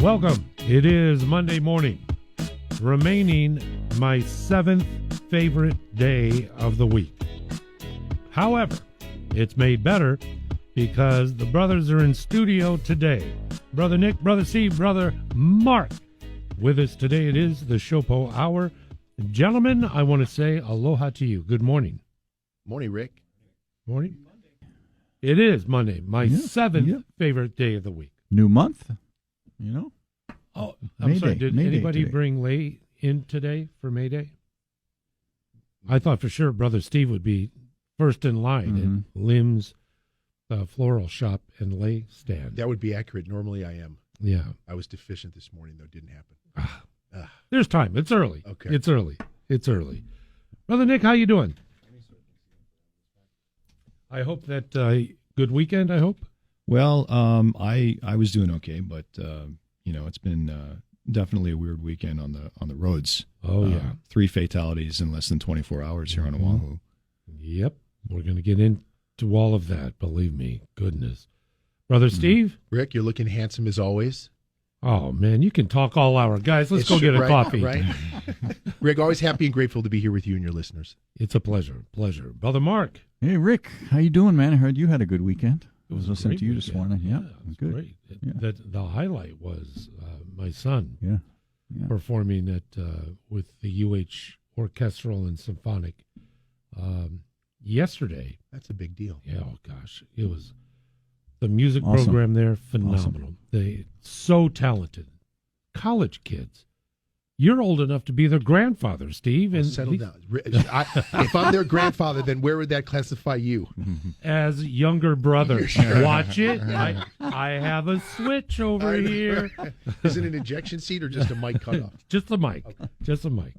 Welcome. It is Monday morning, remaining my seventh favorite day of the week. However, it's made better because the brothers are in studio today. Brother Nick, Brother Steve, Brother Mark. With us today, it is the SHOPO Hour. Gentlemen, I want to say aloha to you. Good morning. Morning, Rick. Morning. It is Monday, my seventh favorite day of the week. New month, you know. Oh, I'm sorry. Did May Day anybody today. bring Lay in today for May Day? I thought for sure Brother Steve would be first in line at Lim's floral shop and Lay stand. That would be accurate. Normally I am. Yeah. I was deficient this morning, though. Didn't happen. There's time. It's early. Okay. It's early. It's early. Brother Nick, how you doing? I hope that good weekend, I hope. Well, I was doing okay, but it's been definitely a weird weekend on the roads. Oh yeah, 3 fatalities in less than 24 hours here on Oahu. Yep, we're going to get into all of that. Believe me, goodness, Brother Steve. Rick, you're looking handsome as always. Oh man, you can talk all hour, guys. Let's It's go get a right, coffee. Right? Rick, always happy and grateful to be here with you and your listeners. It's a pleasure, Brother Mark. Hey, Rick, how you doing, man? I heard you had a good weekend. It I was a listening great to you this weekend. morning. Yeah, it was good. great. Yeah. The highlight was my son Yeah. performing at with the UH Orchestral and Symphonic yesterday. That's a big deal. Yeah, oh gosh, it was the music Awesome. program there, phenomenal. Awesome. They so talented, college kids. You're old enough to be their grandfather, Steve, and Settle down. If I'm their grandfather, then where would that classify you? as younger brother. Sure. Watch it. I have a switch over here. Is it an ejection seat or just a mic cutoff? Just a mic. Just a mic.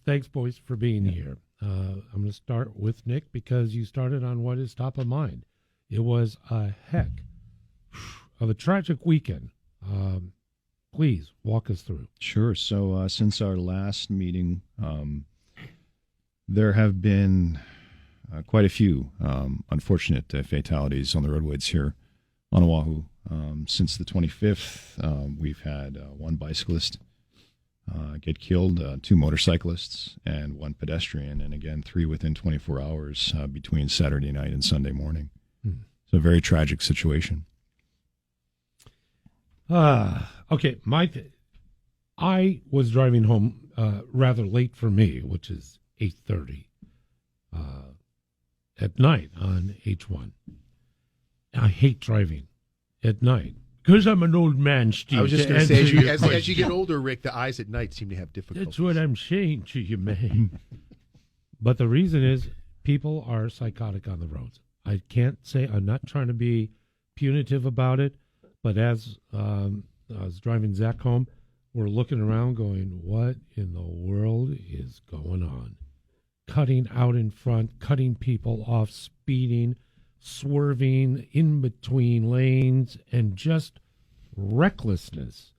Thanks, boys, for being here. I'm going to start with Nick because you started on what is top of mind. It was a heck of a tragic weekend. Please walk us through. Sure. So since our last meeting, there have been quite a few unfortunate fatalities on the roadways here on Oahu. Since the 25th, we've had one bicyclist get killed, 2 motorcyclists, and 1 pedestrian, and again 3 within 24 hours between Saturday night and Sunday morning. It's a very tragic situation. Okay, I was driving home rather late for me, which is 8:30 at night on H1. I hate driving at night because I'm an old man, Steve. I was just going to say, as you get older, Rick, the eyes at night seem to have difficulties. That's what I'm saying to you, man. But the reason is people are psychotic on the roads. I can't say, I'm not trying to be punitive about it, but as I was driving Zach home, we're looking around going, what in the world is going on? Cutting out in front, cutting people off, speeding, swerving in between lanes, and just recklessness.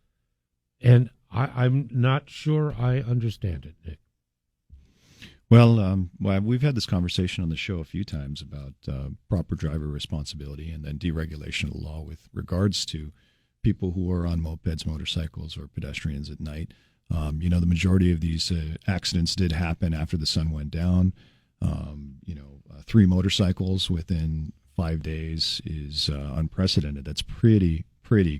And I'm not sure I understand it, Nick. Well, we've had this conversation on the show a few times about proper driver responsibility and then deregulation of the law with regards to people who are on mopeds, motorcycles, or pedestrians at night. The majority of these accidents did happen after the sun went down. 3 motorcycles within 5 days is unprecedented. That's pretty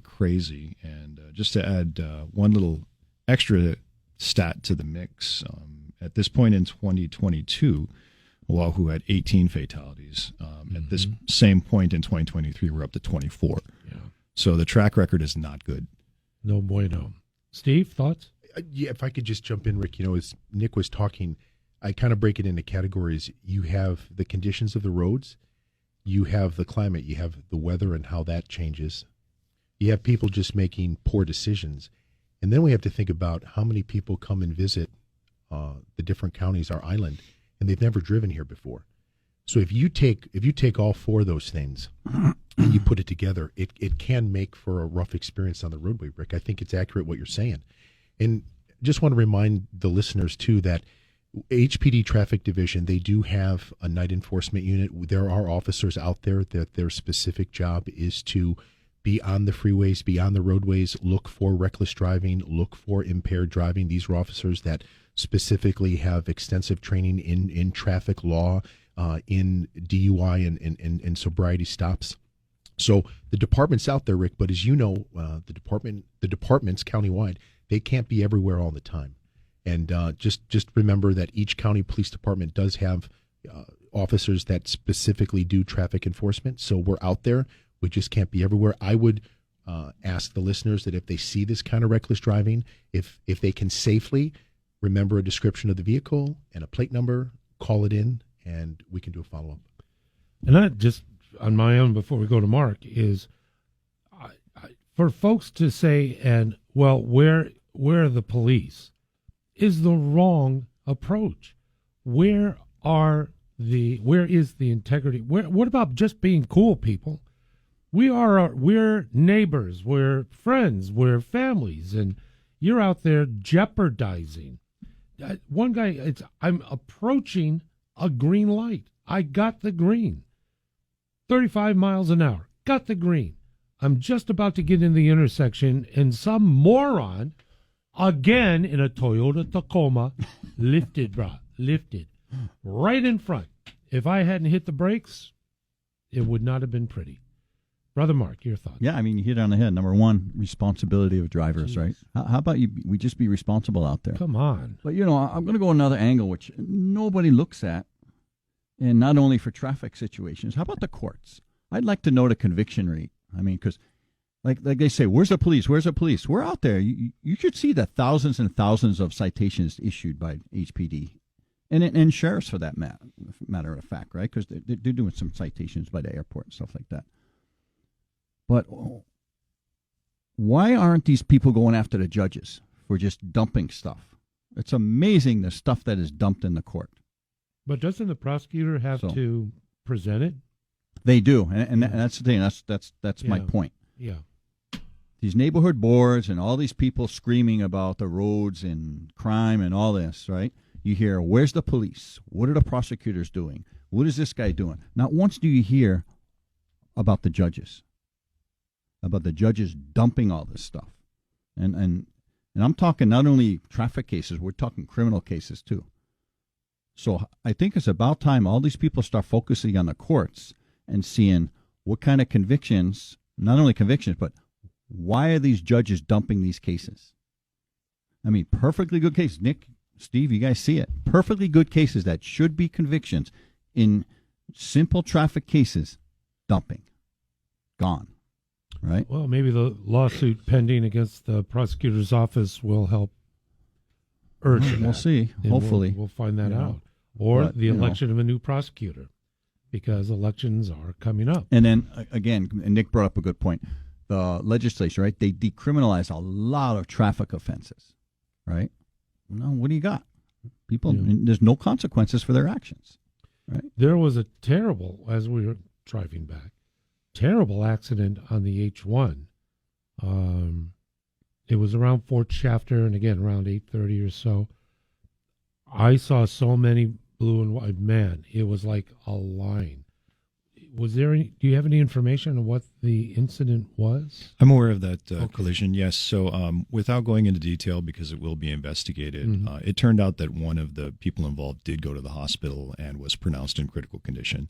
crazy. And just to add one little extra stat to the mix, at this point in 2022, Oahu had 18 fatalities. At this same point in 2023, we're up to 24. Yeah. So the track record is not good. No bueno. Steve, thoughts? Yeah, if I could just jump in, Rick, as Nick was talking, I kind of break it into categories. You have the conditions of the roads, you have the climate, you have the weather and how that changes. You have people just making poor decisions. And then we have to think about how many people come and visit the different counties, our island, and they've never driven here before. So if you take all 4 of those things and you put it together, it can make for a rough experience on the roadway, Rick. I think it's accurate what you're saying. And just want to remind the listeners, too, that HPD Traffic Division, they do have a night enforcement unit. There are officers out there that their specific job is to be on the freeways, be on the roadways, look for reckless driving, look for impaired driving. These are officers that specifically have extensive training in traffic law, in DUI and sobriety stops. So the department's out there, Rick, but as you know, the departments countywide, they can't be everywhere all the time. And just remember that each county police department does have officers that specifically do traffic enforcement. So we're out there. We just can't be everywhere. I would ask the listeners that if they see this kind of reckless driving, if they can safely remember a description of the vehicle and a plate number, call it in, and we can do a follow-up. And I just, on my own, before we go to Mark, is for folks to say, and, well, where are the police, is the wrong approach. Where is the integrity? What about just being cool, people? We're neighbors, we're friends, we're families, and you're out there jeopardizing. One guy, I'm approaching a green light. I got the green. 35 miles an hour. Got the green. I'm just about to get in the intersection, and some moron, again in a Toyota Tacoma, lifted right in front. If I hadn't hit the brakes, it would not have been pretty. Brother Mark, your thoughts? Yeah, I mean, you hit it on the head. Number one, responsibility of drivers, right? How about we just be responsible out there? Come on. But, I'm going to go another angle, which nobody looks at, and not only for traffic situations. How about the courts? I'd like to know the conviction rate. I mean, because like they say, where's the police? Where's the police? We're out there. You should see the thousands and thousands of citations issued by HPD and sheriffs, for that matter of fact, right? Because they're doing some citations by the airport and stuff like that. But why aren't these people going after the judges for just dumping stuff? It's amazing the stuff that is dumped in the court. But doesn't the prosecutor have to present it? They do, and that's the thing. That's my point. Yeah. These neighborhood boards and all these people screaming about the roads and crime and all this, right? You hear, where's the police? What are the prosecutors doing? What is this guy doing? Not once do you hear about the judges. About the judges dumping all this stuff. And I'm talking not only traffic cases, we're talking criminal cases too. So I think it's about time all these people start focusing on the courts and seeing what kind of convictions, not only convictions, but why are these judges dumping these cases? I mean, perfectly good cases. Nick, Steve, you guys see it. Perfectly good cases that should be convictions in simple traffic cases, dumping. Gone. Right? Well, maybe the lawsuit pending against the prosecutor's office will help urge that. We'll see. And Hopefully. We'll find that out. Or the election of a new prosecutor, because elections are coming up. And then, again, and Nick brought up a good point. The legislature, right, they decriminalize a lot of traffic offenses, right? Now, what do you got? People, there's no consequences for their actions, right? There was a terrible, as we were driving back, terrible accident on the H1. It was around Fort Shafter, and again around 8:30 or so. I saw so many blue and white. Man, it was like a line. Was there any? Do you have any information on what the incident was? I'm aware of that collision, yes. So without going into detail, because it will be investigated, it turned out that one of the people involved did go to the hospital and was pronounced in critical condition.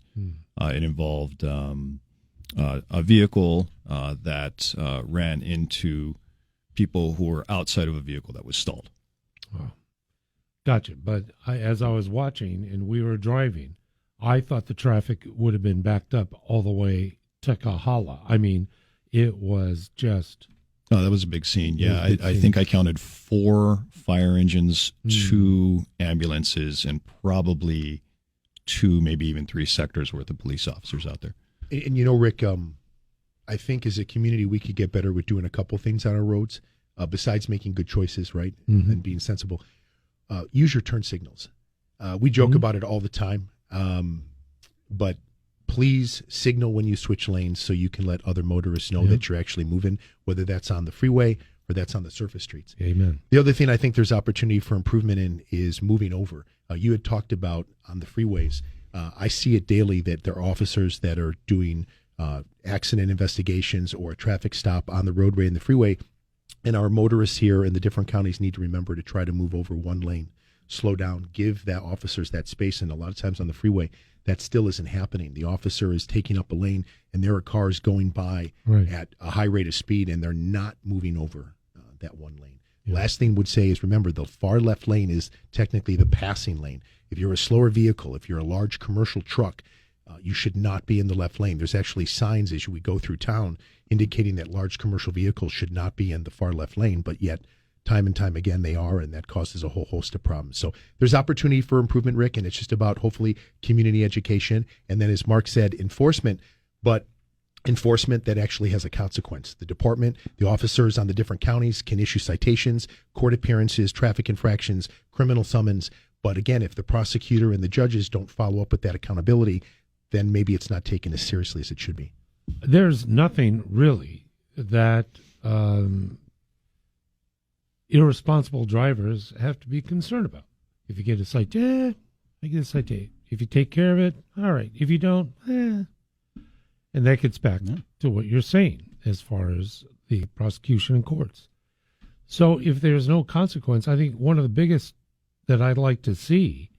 It involved a vehicle that ran into people who were outside of a vehicle that was stalled. Wow. Gotcha. But as I was watching and we were driving, I thought the traffic would have been backed up all the way to Kahala. I mean, it was just... Oh, that was a big scene. Yeah, I think I counted 4 fire engines, 2 ambulances, and probably 2, maybe even 3 sectors worth of police officers out there. And Rick, I think as a community we could get better with doing a couple things on our roads, besides making good choices, right, and being sensible. Use your turn signals. We joke about it all the time, but please signal when you switch lanes so you can let other motorists know that you're actually moving, whether that's on the freeway or that's on the surface streets. Amen. The other thing I think there's opportunity for improvement in is moving over. You had talked about on the freeways. I see it daily that there are officers that are doing accident investigations or a traffic stop on the roadway and the freeway. And our motorists here in the different counties need to remember to try to move over one lane, slow down, give that officers that space. And a lot of times on the freeway, that still isn't happening. The officer is taking up a lane, and there are cars going by at a high rate of speed, and they're not moving over that one lane. Yeah. Last thing would say is, remember, the far left lane is technically the passing lane. If you're a slower vehicle, if you're a large commercial truck, you should not be in the left lane. There's actually signs as we go through town indicating that large commercial vehicles should not be in the far left lane, but yet time and time again they are, and that causes a whole host of problems. So there's opportunity for improvement, Rick, and it's just about hopefully community education, and then, as Mark said, enforcement, but enforcement that actually has a consequence. The department, the officers on the different counties can issue citations, court appearances, traffic infractions, criminal summons. But again, if the prosecutor and the judges don't follow up with that accountability, then maybe it's not taken as seriously as it should be. There's nothing really that irresponsible drivers have to be concerned about. If you get a citation, I get a citation. If you take care of it, all right. If you don't, And that gets back to what you're saying as far as the prosecution in courts. So if there's no consequence, I think one of the biggest that I'd like to see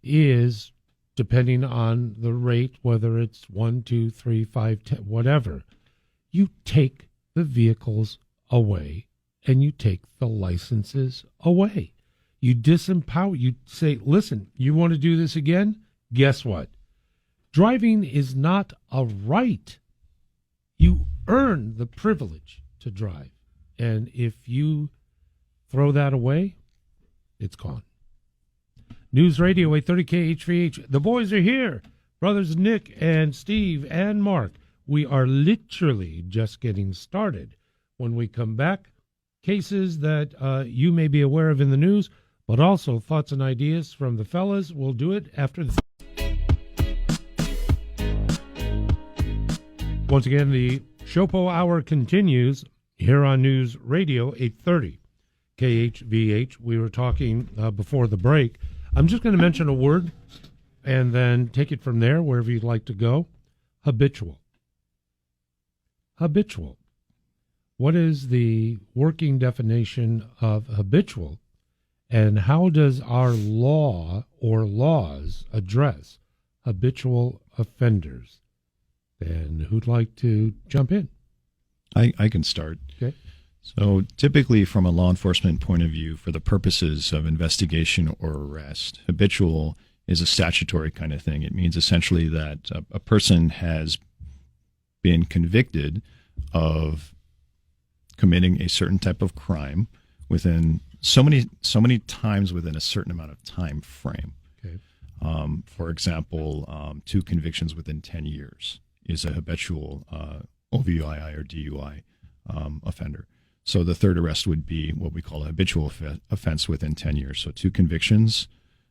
is, depending on the rate, whether it's 1, 2, 3, 5, 10, whatever, you take the vehicles away and you take the licenses away. You disempower, you say, listen, you want to do this again? Guess what? Driving is not a right. You earn the privilege to drive. And if you throw that away, it's gone. News Radio 830 KHVH. The boys are here. Brothers Nick and Steve and Mark. We are literally just getting started. When we come back, cases that you may be aware of in the news, but also thoughts and ideas from the fellas. We'll do it after the... Once again, the SHOPO Hour continues here on News Radio 830 KHVH. We were talking before the break. I'm just going to mention a word and then take it from there, wherever you'd like to go. Habitual. Habitual. What is the working definition of habitual, and how does our law or laws address habitual offenders? And who'd like to jump in? I can start. Okay. So typically from a law enforcement point of view, for the purposes of investigation or arrest, habitual is a statutory kind of thing. It means essentially that a person has been convicted of committing a certain type of crime within so many times within a certain amount of time frame. Okay. For example, 2 convictions within 10 years is a habitual OVII or DUI offender. So the third arrest would be what we call a habitual offense within 10 years. So 2 convictions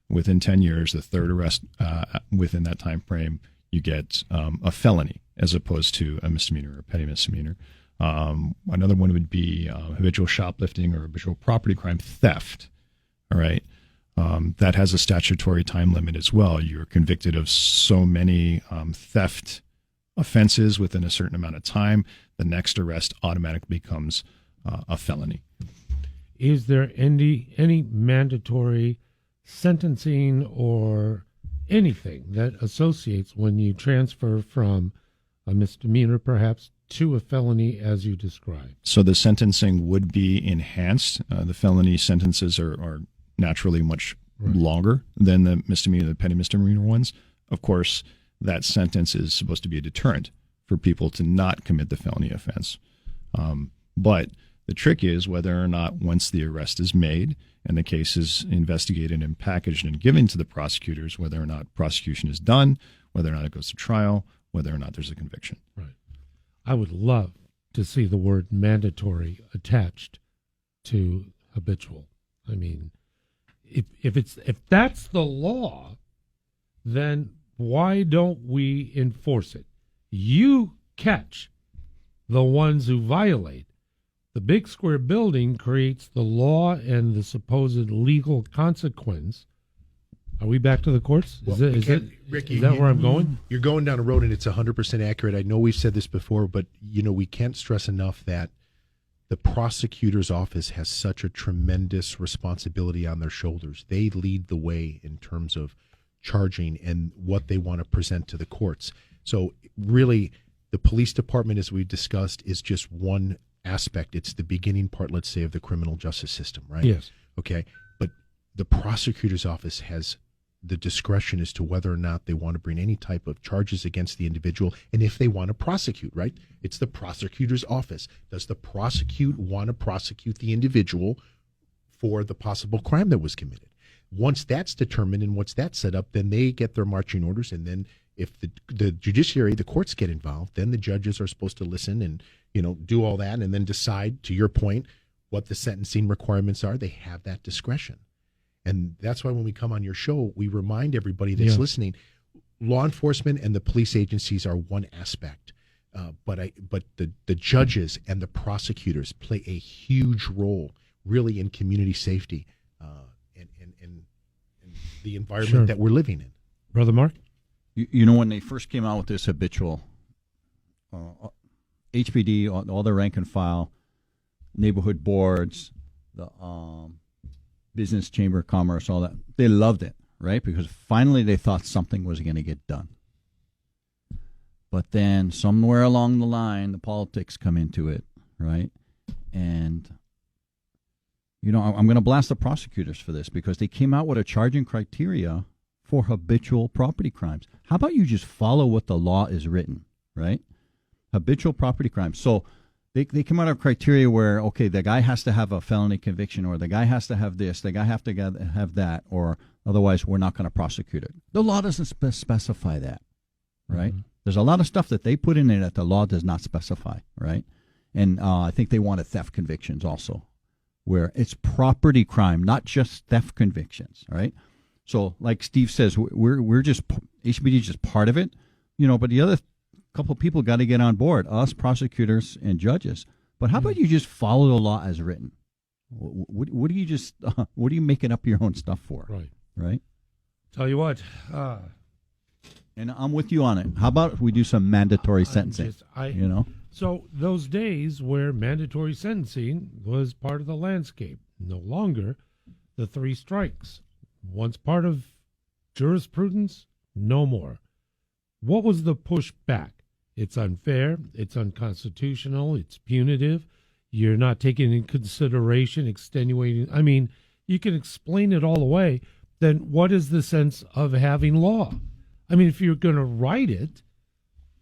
within 10 years, the third arrest within that time frame, you get a felony as opposed to a misdemeanor or a petty misdemeanor. Another one would be habitual shoplifting or habitual property crime theft. All right. That has a statutory time limit as well. You're convicted of so many theft offenses within a certain amount of time. The next arrest automatically becomes a felony. Is there any mandatory sentencing or anything that associates when you transfer from a misdemeanor perhaps to a felony as you described? So the sentencing would be enhanced. The felony sentences are naturally much longer than the misdemeanor, the petty misdemeanor ones. Of course, that sentence is supposed to be a deterrent for people to not commit the felony offense. But the trick is whether or not once the arrest is made and the case is investigated and packaged and given to the prosecutors, whether or not prosecution is done, whether or not it goes to trial, whether or not there's a conviction. Right. I would love to see the word mandatory attached to habitual. I mean, if that's the law, then why don't we enforce it? You catch the ones who violate. The big square building creates the law and the supposed legal consequence Are we back to the courts? Well, Is Ricky, that where I'm going? You're going down a road, and it's 100% accurate. I know we've said this before, but we can't stress enough that the prosecutor's office has such a tremendous responsibility on their shoulders. They lead the way in terms of charging and what they want to present to the courts. So really, the police department, as we discussed, is just one aspect. It's the beginning part, let's say, of the criminal justice system, right? Yes. Okay. But the prosecutor's office has the discretion as to whether or not they want to bring any type of charges against the individual, and if they want to prosecute, right? It's the prosecutor's office. Does the prosecute want to prosecute the individual for the possible crime that was committed? Once that's determined and once that's set up, then they get their marching orders, and then if the judiciary, the courts get involved, then the judges are supposed to listen and do all that, and then decide, to your point, what the sentencing requirements are. They have that discretion. And that's why when we come on your show, we remind everybody that's listening, law enforcement and the police agencies are one aspect. But the judges and the prosecutors play a huge role, really, in community safety and the environment that we're living in. Brother Mark? When they first came out with this habitual, HPD, all the rank and file, neighborhood boards, the business chamber of commerce, all that, they loved it, right? Because finally they thought something was going to get done. But then somewhere along the line, the politics come into it, right? And, I'm going to blast the prosecutors for this because they came out with a charging criteria for habitual property crimes. How about you just follow what the law is written, right? Habitual property crimes. So they come out of criteria where, okay, the guy has to have a felony conviction, or the guy has to have this, the guy has to have that, or otherwise we're not going to prosecute it. The law doesn't specify that, right? Mm-hmm. There's a lot of stuff that they put in there that the law does not specify, right? And I think they wanted theft convictions also, where it's property crime, not just theft convictions, right? So like Steve says, we're just, HBD is just part of it, but the other couple of people got to get on board, us, prosecutors, and judges. But how about you just follow the law as written? What are you making up your own stuff for? Right? Tell you what. And I'm with you on it. How about we do some mandatory sentencing? So those days where mandatory sentencing was part of the landscape, no longer the 3 strikes. Once part of jurisprudence, no more. What was the pushback? It's unfair, it's unconstitutional, it's punitive. You're not taking in consideration extenuating. I mean, you can explain it all away. Then what is the sense of having law? I mean, if you're going to write it,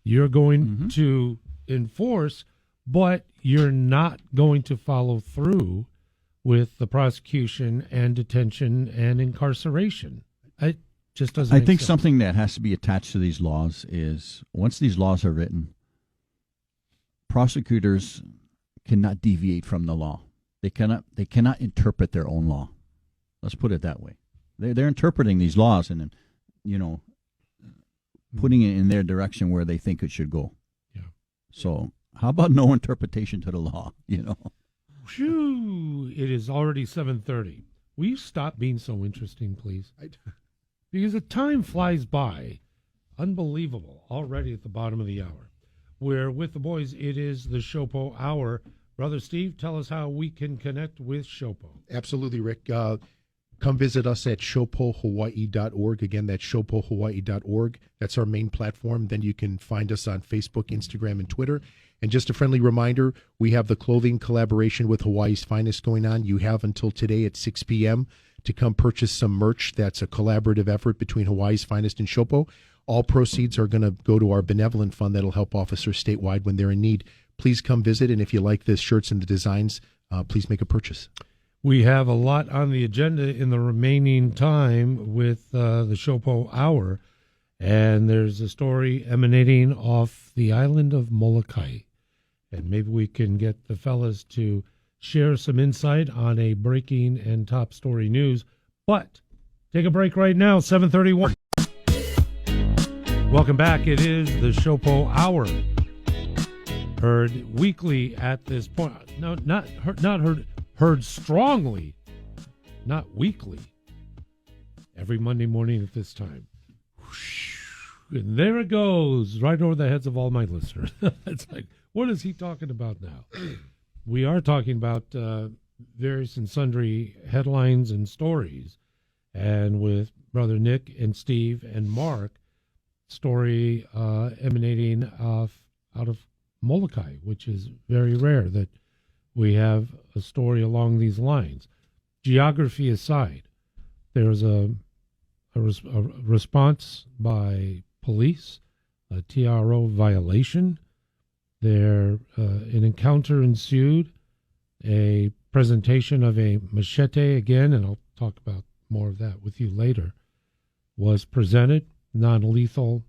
you're going to enforce, but you're not going to follow through with the prosecution and detention and incarceration. It just doesn't make sense. Something that has to be attached to these laws is, once these laws are written, prosecutors cannot deviate from the law. They cannot interpret their own law. Let's put it that way. They're interpreting these laws and putting it in their direction where they think it should go. Yeah. So how about no interpretation to the law? Phew, it is already 7:30. Will you stop being so interesting, please? Because the time flies by. Unbelievable. Already at the bottom of the hour. We're with the boys. It is the SHOPO Hour. Brother Steve, tell us how we can connect with SHOPO. Absolutely, Rick. Come visit us at shopohawaii.org. Again, that's shopohawaii.org. That's our main platform. Then you can find us on Facebook, Instagram, and Twitter. And just a friendly reminder, we have the clothing collaboration with Hawaii's Finest going on. You have until today at 6 p.m. to come purchase some merch. That's a collaborative effort between Hawaii's Finest and SHOPO. All proceeds are going to go to our benevolent fund that'll help officers statewide when they're in need. Please come visit, and if you like the shirts and the designs, please make a purchase. We have a lot on the agenda in the remaining time with the SHOPO Hour, and there's a story emanating off the island of Molokai. And maybe we can get the fellas to share some insight on a breaking and top story news. But take a break right now, 7:31. Welcome back. It is the SHOPO Hour. Heard weekly at this point. No, not heard strongly, not weekly. every Monday morning at this time. And there it goes, right over the heads of all my listeners. It's like, what is he talking about now? We are talking about various and sundry headlines and stories. And with Brother Nick and Steve and Mark, story emanating out of Molokai, which is very rare that we have a story along these lines. Geography aside, there's a response by police, a TRO violation. There, an encounter ensued, a presentation of a machete again, and I'll talk about more of that with you later, was presented. Non-lethal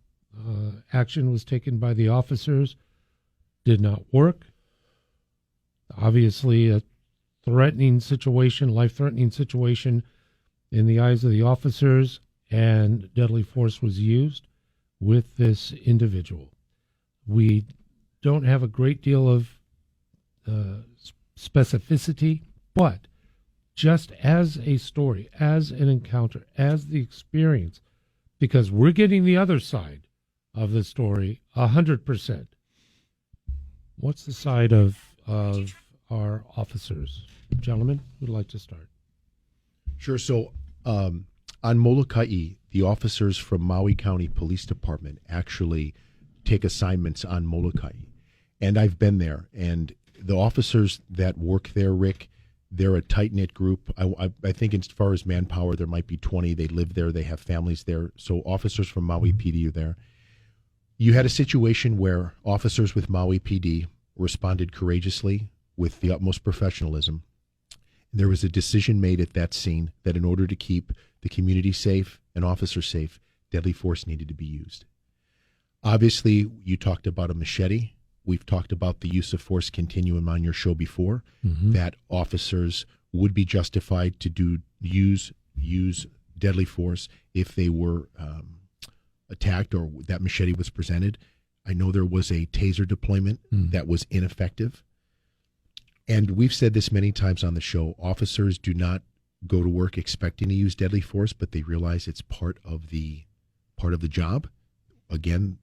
action was taken by the officers, did not work. Obviously, a threatening situation, life-threatening situation in the eyes of the officers, and deadly force was used with this individual. We don't have a great deal of specificity, but just as a story, as an encounter, as the experience, because we're getting the other side of the story 100%. What's the side of our officers? Gentlemen, who'd like to start? Sure. So on Molokai, the officers from Maui County Police Department actually take assignments on Molokai. And I've been there. And the officers that work there, Rick, they're a tight-knit group. I think as far as manpower, there might be 20. They live there. They have families there. So officers from Maui PD are there. You had a situation where officers with Maui PD responded courageously with the utmost professionalism. There was a decision made at that scene that in order to keep the community safe and officers safe, deadly force needed to be used. Obviously, you talked about a machete. We've talked about the use of force continuum on your show before, that officers would be justified to use deadly force if they were attacked or that machete was presented. I know there was a taser deployment that was ineffective. And we've said this many times on the show, officers do not go to work expecting to use deadly force, but they realize it's part of the job. Again,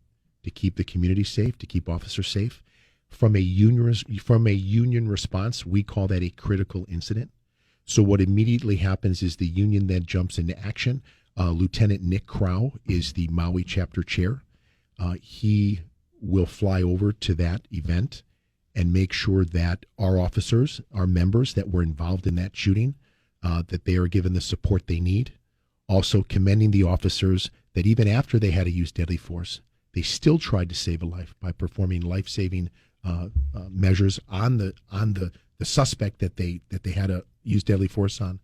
to keep the community safe, to keep officers safe. From a union response, we call that a critical incident. So what immediately happens is the union then jumps into action. Lieutenant Nick Crow is the Maui chapter chair. He will fly over to that event and make sure that our officers, our members that were involved in that shooting, that they are given the support they need. Also commending the officers that even after they had to use deadly force, they still tried to save a life by performing life-saving measures on the suspect that they had to use deadly force on.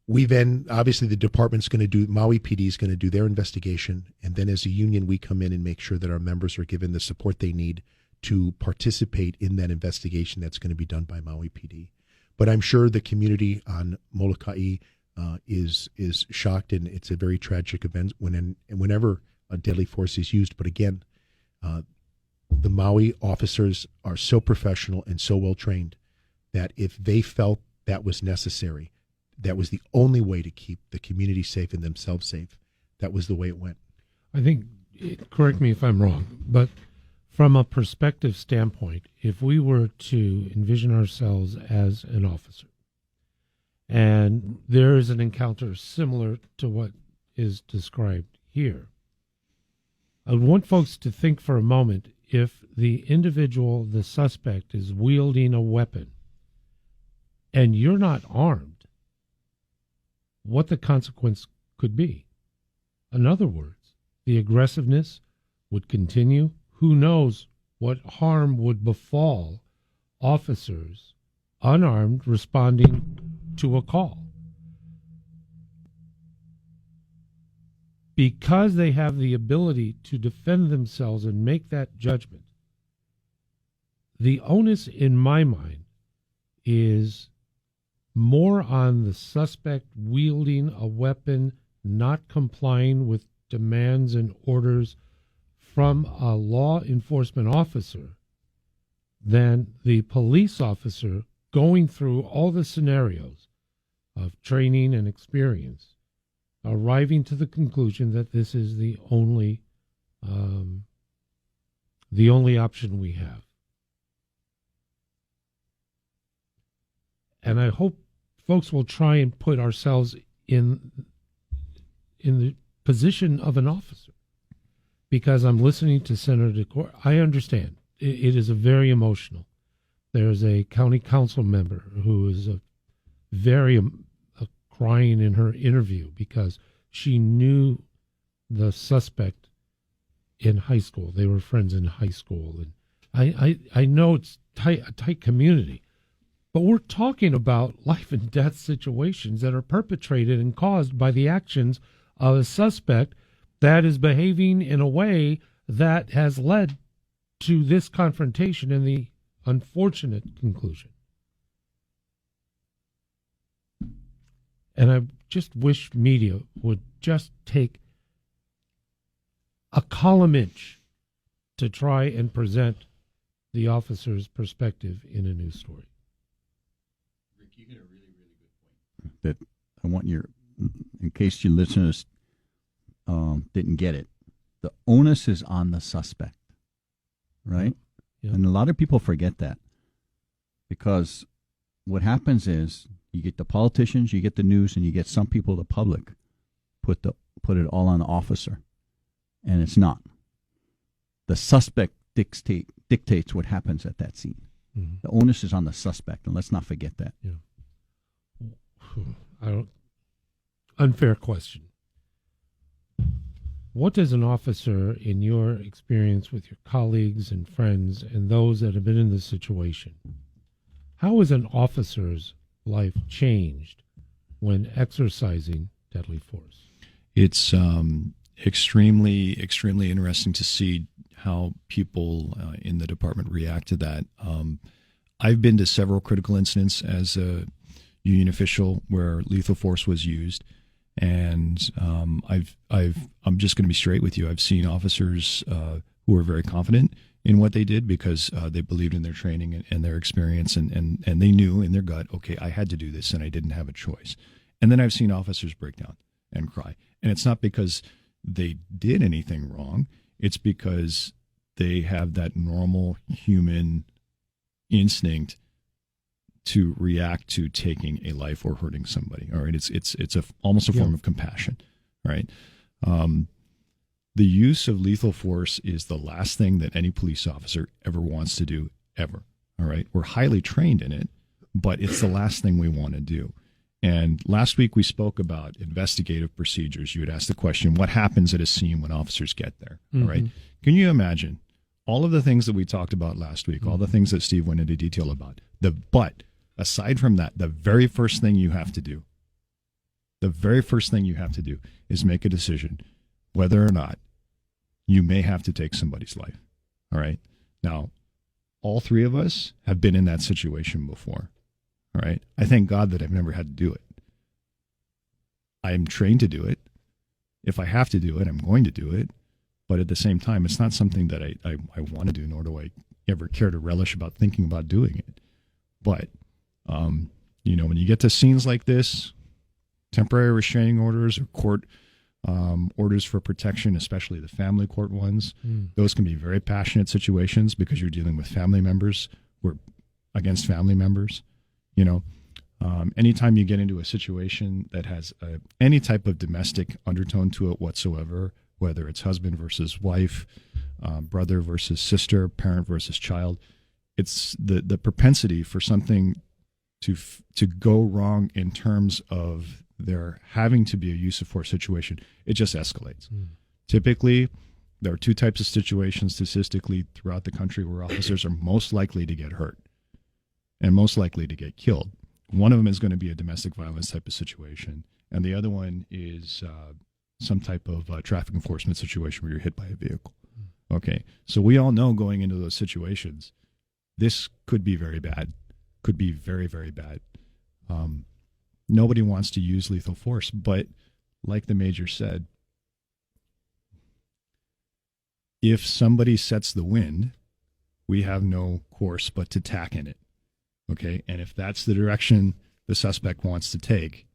We then, obviously, the department's going to do, Maui PD is going to do their investigation, and then as a union, we come in and make sure that our members are given the support they need to participate in that investigation that's going to be done by Maui PD. But I'm sure the community on Molokai is shocked, and it's a very tragic event whenever a deadly force is used. But again, the Maui officers are so professional and so well trained that if they felt that was necessary, that was the only way to keep the community safe and themselves safe, that was the way it went. I think, correct me if I'm wrong, but from a perspective standpoint, if we were to envision ourselves as an officer, and there is an encounter similar to what is described here, I would want folks to think for a moment, if the individual, the suspect, is wielding a weapon and you're not armed, what the consequence could be. In other words, the aggressiveness would continue. Who knows what harm would befall officers unarmed responding to a call. Because they have the ability to defend themselves and make that judgment, the onus in my mind is more on the suspect wielding a weapon, not complying with demands and orders from a law enforcement officer, than the police officer going through all the scenarios of training and experience arriving to the conclusion that this is the only option we have. And I hope folks will try and put ourselves in the position of an officer, because I'm listening to Senator DeCour. I understand it is a very emotional. There's a county council member who is very crying in her interview because she knew the suspect in high school. They were friends in high school, and I know it's a tight community, but we're talking about life and death situations that are perpetrated and caused by the actions of a suspect that is behaving in a way that has led to this confrontation and the unfortunate conclusion. And I just wish media would just take a column inch to try and present the officer's perspective in a news story. Rick, you get a really, really good point. That I want in case your listeners didn't get it, the onus is on the suspect, right? Yeah. And a lot of people forget that, because what happens is you get the politicians, you get the news, and you get some people, the public, put it all on the officer, and it's not. The suspect dictates what happens at that scene. Mm-hmm. The onus is on the suspect, and let's not forget that. Yeah. Unfair question. What does an officer, in your experience with your colleagues and friends and those that have been in this situation, how is an officer's life changed when exercising deadly force? It's extremely, extremely interesting to see how people in the department react to that. I've been to several critical incidents as a union official where lethal force was used. And I'm just going to be straight with you. I've seen officers who are very confident in what they did because they believed in their training and their experience, and they knew in their gut, okay, I had to do this and I didn't have a choice. And then I've seen officers break down and cry. And it's not because they did anything wrong. It's because they have that normal human instinct to react to taking a life or hurting somebody. All right, it's almost a form of compassion, right? The use of lethal force is the last thing that any police officer ever wants to do, ever. All right, we're highly trained in it, but it's the last thing we want to do. And last week we spoke about investigative procedures. You had asked the question, what happens at a scene when officers get there? Mm-hmm. All right, can you imagine all of the things that we talked about last week, all the things that Steve went into detail about? But aside from that, the very first thing you have to do is make a decision whether or not you may have to take somebody's life. All right. Now, all three of us have been in that situation before. All right. I thank God that I've never had to do it. I am trained to do it. If I have to do it, I'm going to do it. But at the same time, it's not something that I want to do, nor do I ever care to relish about thinking about doing it. But when you get to scenes like this, temporary restraining orders or court orders for protection, especially the family court ones, those can be very passionate situations because you're dealing with family members who are against family members. Anytime you get into a situation that has any type of domestic undertone to it whatsoever, whether it's husband versus wife, brother versus sister, parent versus child, it's the propensity for something to go wrong in terms of there having to be a use of force situation. It just escalates. Typically, there are two types of situations statistically throughout the country where officers are most likely to get hurt and most likely to get killed. One of them is going to be a domestic violence type of situation, and the other one is some type of traffic enforcement situation where you're hit by a vehicle. Okay, so we all know going into those situations, this could be very bad, could be very, very bad. Nobody wants to use lethal force, but like the major said, if somebody sets the wind, we have no course but to tack in it. Okay, and if that's the direction the suspect wants to take,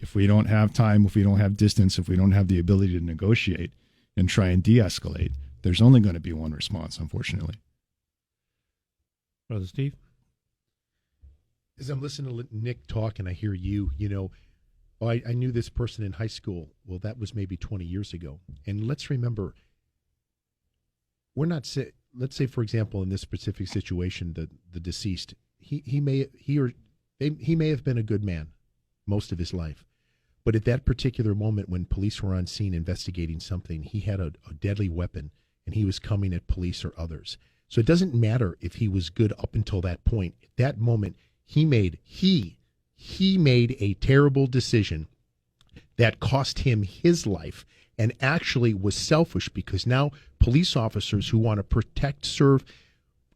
If we don't have time, if we don't have distance, if we don't have the ability to negotiate and try and de-escalate, there's only going to be one response, unfortunately. Brother Steve? As I'm listening to Nick talk and I hear you, I knew this person in high school. Well, that was maybe 20 years ago. And let's remember, let's say, for example, in this specific situation, the deceased, he may have been a good man most of his life. But at that particular moment when police were on scene investigating something, he had a deadly weapon and he was coming at police or others. So it doesn't matter if he was good up until that point. At that moment, he made a terrible decision that cost him his life and actually was selfish, because now police officers who want to protect, serve,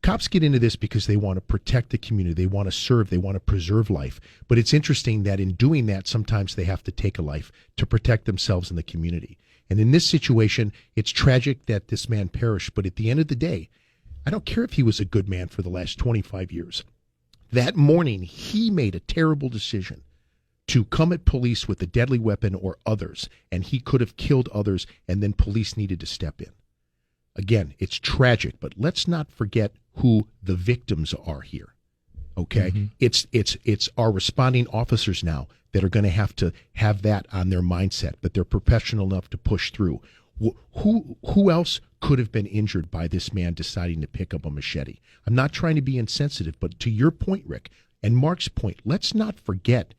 cops get into this because they want to protect the community, they want to serve, they want to preserve life. But it's interesting that in doing that, sometimes they have to take a life to protect themselves and the community. And in this situation, it's tragic that this man perished. But at the end of the day, I don't care if he was a good man for the last 25 years. That morning, he made a terrible decision to come at police with a deadly weapon or others, and he could have killed others, and then police needed to step in. Again, it's tragic, but let's not forget who the victims are here. Okay? Mm-hmm. It's our responding officers now that are going to have that on their mindset, but they're professional enough to push through. Who else could have been injured by this man deciding to pick up a machete? I'm not trying to be insensitive, but to your point, Rick, and Mark's point, let's not forget,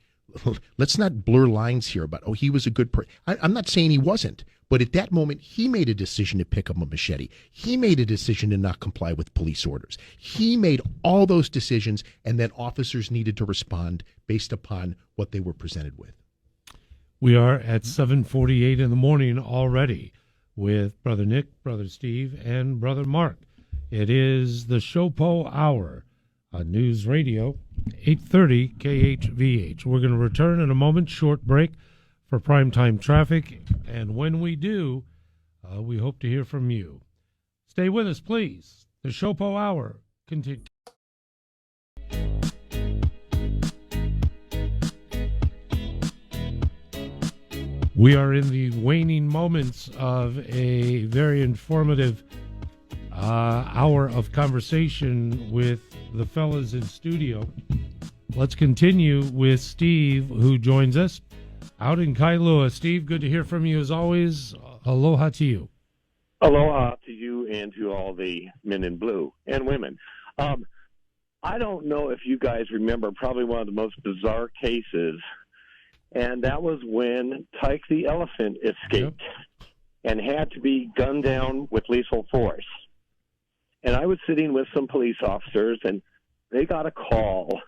let's not blur lines here about, he was a good person. I'm not saying he wasn't, but at that moment, he made a decision to pick up a machete. He made a decision to not comply with police orders. He made all those decisions, and then officers needed to respond based upon what they were presented with. We are at 7:48 in the morning already with Brother Nick, Brother Steve, and Brother Mark. It is the SHOPO Hour on News Radio 830 KHVH. We're going to return in a moment, short break for primetime traffic, and when we do, we hope to hear from you. Stay with us, please. The SHOPO Hour continues. We are in the waning moments of a very informative hour of conversation with the fellas in studio. Let's continue with Steve, who joins us out in Kailua. Steve, good to hear from you as always. Aloha to you. Aloha to you and to all the men in blue and women. I don't know if you guys remember probably one of the most bizarre cases, and that was when Tyke the elephant escaped and had to be gunned down with lethal force. And I was sitting with some police officers, and they got a call,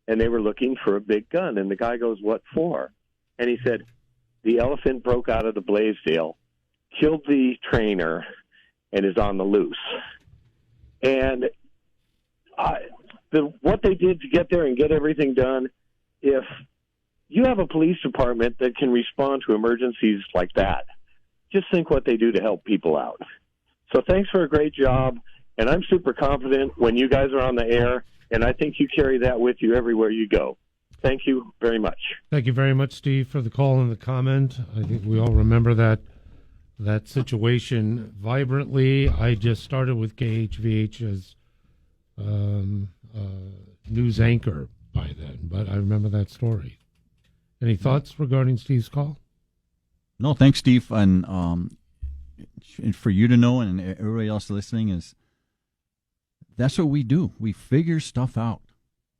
and they were looking for a big gun. And the guy goes, "What for?" And he said, "The elephant broke out of the Blaisdell, killed the trainer, and is on the loose." And what they did to get there and get everything done, if you have a police department that can respond to emergencies like that, just think what they do to help people out. So thanks for a great job, and I'm super confident when you guys are on the air, and I think you carry that with you everywhere you go. Thank you very much. Thank you very much, Steve, for the call and the comment. I think we all remember that situation vibrantly. I just started with KHVH as news anchor by then, but I remember that story. Any thoughts regarding Steve's call? No, thanks, Steve. And for you to know, and everybody else listening, is that's what we do. We figure stuff out.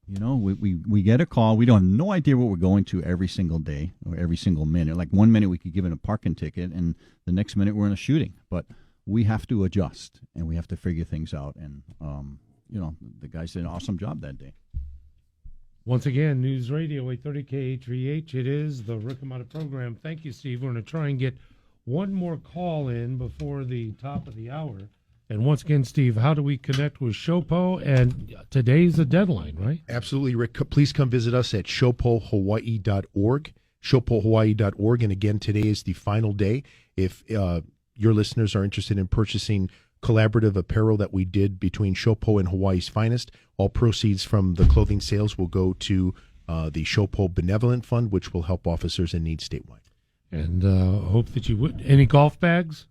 You know, we get a call. We don't have no idea what we're going to every single day or every single minute. Like 1 minute we could give it a parking ticket, and the next minute we're in a shooting. But we have to adjust, and we have to figure things out. And, the guys did an awesome job that day. Once again, News Radio 830 KHVH. It is the Rick Amata program. Thank you, Steve. We're going to try and get one more call in before the top of the hour. And once again, Steve, how do we connect with SHOPO? And today's the deadline, right? Absolutely, Rick. Please come visit us at shopohawaii.org, shopohawaii.org. And again, today is the final day. If your listeners are interested in purchasing collaborative apparel that we did between SHOPO and Hawaii's Finest, all proceeds from the clothing sales will go to the SHOPO Benevolent Fund, which will help officers in need statewide. And hope that you would. Any golf bags?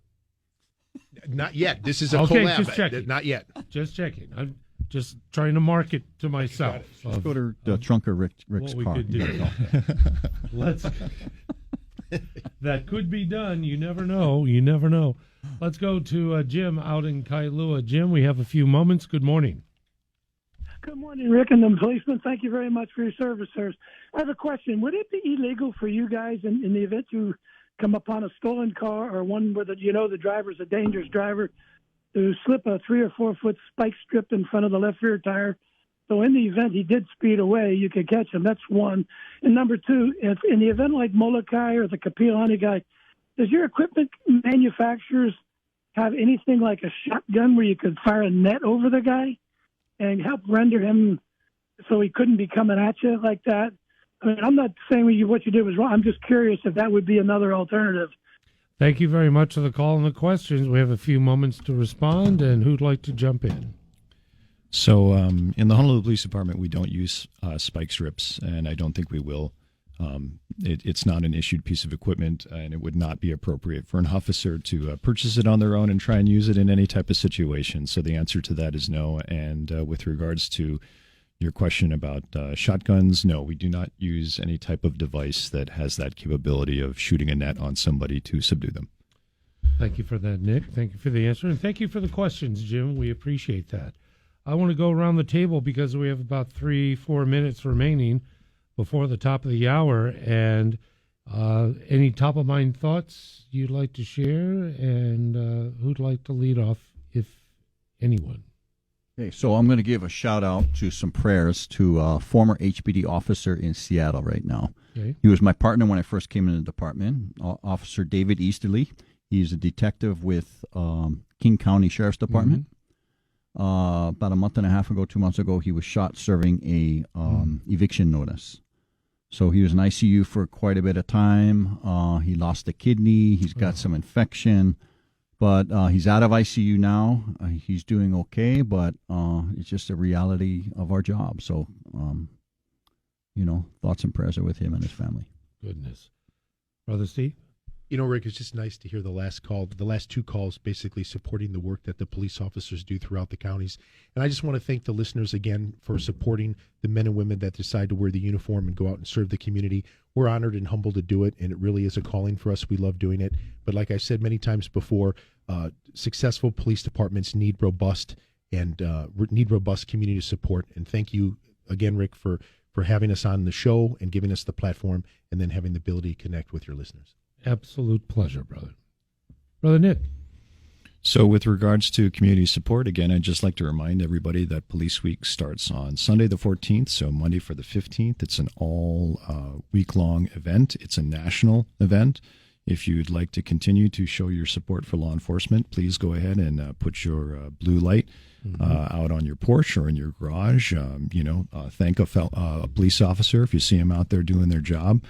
Not yet. This is a Okay, collab. just checking. Not yet. Just checking. I'm just trying to market to myself. Go to the trunk of Rick's what we car. could do. Let's. That could be done. You never know. You never know. Let's go to Jim out in Kailua. Jim, we have a few moments. Good morning. Good morning, Rick and the policeman. Thank you very much for your service, sirs. I have a question. Would it be illegal for you guys in the event you come upon a stolen car or one where the driver's a dangerous driver to slip a 3 or 4 foot spike strip in front of the left rear tire? So in the event he did speed away, you could catch him. That's one. And number two, if in the event like Molokai or the Kapi'olani guy, does your equipment manufacturers have anything like a shotgun where you could fire a net over the guy and help render him so he couldn't be coming at you like that? I mean, I'm not saying what you did was wrong. I'm just curious if that would be another alternative. Thank you very much for the call and the questions. We have a few moments to respond, and who'd like to jump in? So in the Honolulu Police Department, we don't use spike strips, and I don't think we will. It's not an issued piece of equipment, and it would not be appropriate for an officer to purchase it on their own and try and use it in any type of situation. So the answer to that is no. And with regards to your question about shotguns, no, we do not use any type of device that has that capability of shooting a net on somebody to subdue them. Thank you for that, Nick. Thank you for the answer. And thank you for the questions, Jim. We appreciate that. I want to go around the table because we have about 3-4 minutes remaining before the top of the hour. And any top of mind thoughts you'd like to share? And who'd like to lead off, if anyone? Okay, so I'm going to give a shout out to some prayers to a former HPD officer in Seattle right now. Okay. He was my partner when I first came in the department, Officer David Easterly. He's a detective with King County Sheriff's Department. About a month and a half ago, 2 months ago, he was shot serving a eviction notice. So he was in ICU for quite a bit of time. He lost a kidney. He's got some infection. But he's out of ICU now. He's doing okay, but it's just a reality of our job. So, thoughts and prayers are with him and his family. Goodness. Brother Steve? Rick, it's just nice to hear the last 2 calls basically supporting the work that the police officers do throughout the counties. And I just want to thank the listeners again for supporting the men and women that decide to wear the uniform and go out and serve the community. We're honored and humbled to do it, and it really is a calling for us. We love doing it. But like I said many times before, successful police departments need robust community support. And thank you again, Rick, for having us on the show and giving us the platform and then having the ability to connect with your listeners. Absolute pleasure, brother. Brother Nick. So with regards to community support, again, I'd just like to remind everybody that Police Week starts on Sunday the 14th, so Monday for the 15th. It's an all week-long event. It's a national event. If you'd like to continue to show your support for law enforcement, please go ahead and put your blue light out on your porch or in your garage. Thank a police officer if you see them out there doing their job.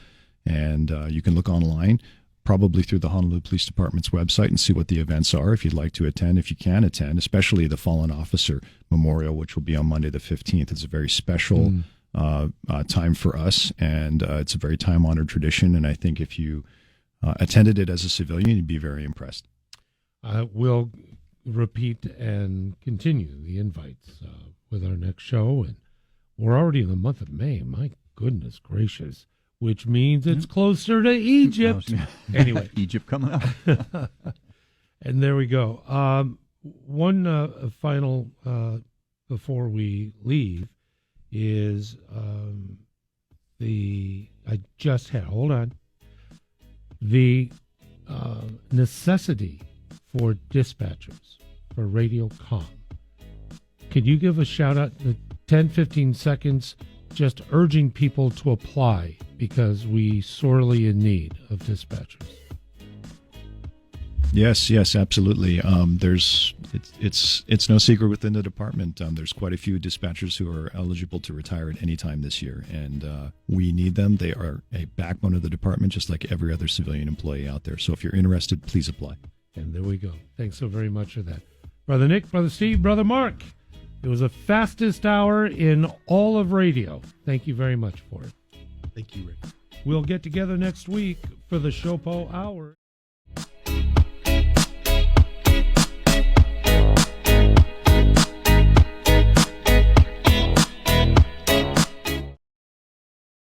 And you can look online, probably through the Honolulu Police Department's website, and see what the events are if you'd like to attend, if you can attend, especially the Fallen Officer Memorial, which will be on Monday the 15th. It's a very special time for us, and it's a very time-honored tradition, and I think if you attended it as a civilian, you'd be very impressed. We'll repeat and continue the invites with our next show, and we're already in the month of May. My goodness gracious. Which means it's closer to Egypt. Anyway. Egypt coming up. And there we go. One final, before we leave, is the necessity for dispatchers for radio comm. Could you give a shout out, 10, 15 seconds, just urging people to apply because we sorely in need of dispatchers? Yes, absolutely. It's no secret within the department. There's quite a few dispatchers who are eligible to retire at any time this year, and we need them. They are a backbone of the department, just like every other civilian employee out there. So if you're interested, please apply. And there we go. Thanks so very much for that. Brother Nick, Brother Steve, Brother Mark, It was the fastest hour in all of radio. Thank you very much for it. Thank you, Rick. We'll get together next week for the SHOPO Hour.